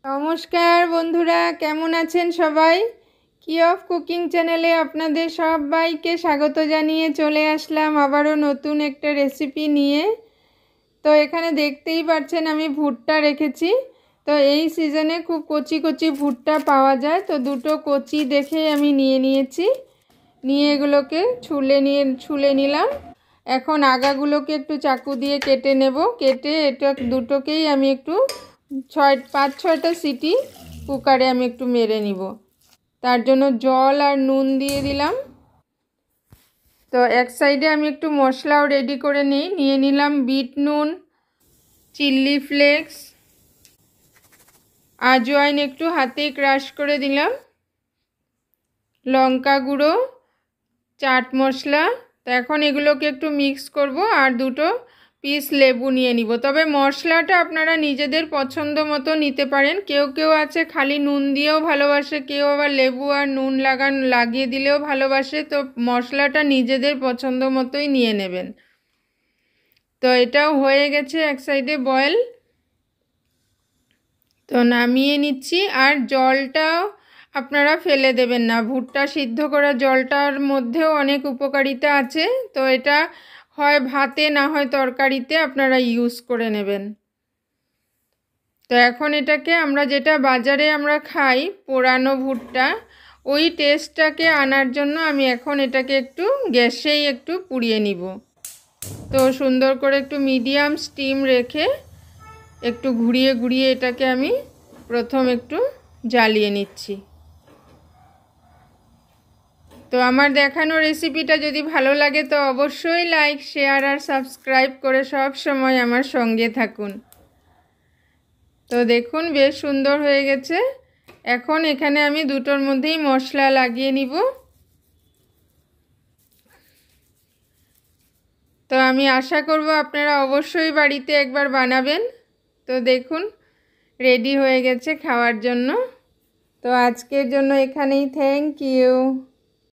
নমস্কার বন্ধুরা, কেমন আছেন সবাই? কি অফ কুকিং চ্যানেলে আপনাদের সবাইকে স্বাগত জানিয়ে চলে আসলাম আবারও নতুন একটা রেসিপি নিয়ে। তো এখানে দেখতেই পাচ্ছেন আমি ভুট্টা রেখেছি। তো এই সিজনে খুব কচি কচি ভুট্টা পাওয়া যায়, তো দুটো কচি দেখেই আমি নিয়েছি। নিয়ে এগুলোকে ছুলে নিলাম। এখন আগাগুলোকে একটু চাকু দিয়ে কেটে নেব। কেটে এটা দুটোকেই আমি একটু 5-6টা সিটি কুকারে আমি একটু মেরে নিব। তার জন্য জল আর নুন দিয়ে দিলাম। তো এক সাইডে আমি একটু মশলাও রেডি করে নিয়ে নিলাম বিট নুন, চিলি ফ্লেক্স, আজওয়াইন একটু হাতেই ক্রাশ করে দিলাম, লঙ্কা গুঁড়ো, চাট মশলা। তো এখন এগুলোকে একটু মিক্স করব আর দুটো পিস লেবু নিয়ে নিব। তবে মশলাটা আপনারা নিজেদের পছন্দ মতো নিতে পারেন। কেউ আছে খালি নুন দিয়েও ভালোবাসে, কেউ আবার লেবু আর নুন লাগিয়ে দিলেও ভালোবাসে। তো মশলাটা নিজেদের পছন্দ মতোই নিয়ে নেবেন। তো এটাও হয়ে গেছে এক সাইডে বয়েল। তো নামিয়ে নিচ্ছি। আর জলটাও আপনারা ফেলে দেবেন না। ভুট্টা সিদ্ধ করা জলটার মধ্যেও অনেক উপকারিতা আছে। তো এটা হয় ভাতে না হয় তরকারিতে আপনারা ইউজ করে নেবেন। তো এখন এটাকে আমরা যেটা বাজারে আমরা খাই পোড়ানো ভুট্টা, ওই টেস্টটাকে আনার জন্য আমি এখন এটাকে একটু গ্যাসেই একটু পুড়িয়ে নিব। তো সুন্দর করে একটু মিডিয়াম স্টিম রেখে একটু ঘুরিয়ে এটাকে আমি প্রথম একটু জ্বালিয়ে নিচ্ছি। তো আমার দেখানো রেসিপিটা যদি ভালো লাগে তো অবশ্যই লাইক, শেয়ার আর সাবস্ক্রাইব করে সব সময় আমার সঙ্গে থাকুন। তো দেখুন বেশ সুন্দর হয়ে গেছে। এখন এখানে আমি দুটোর মধ্যেই মশলা লাগিয়ে নিব। তো আমি আশা করব আপনারা অবশ্যই বাড়িতে একবার বানাবেন। তো দেখুন রেডি হয়ে গেছে খাওয়ার জন্য। তো আজকের জন্য এখানেই, থ্যাংক ইউ।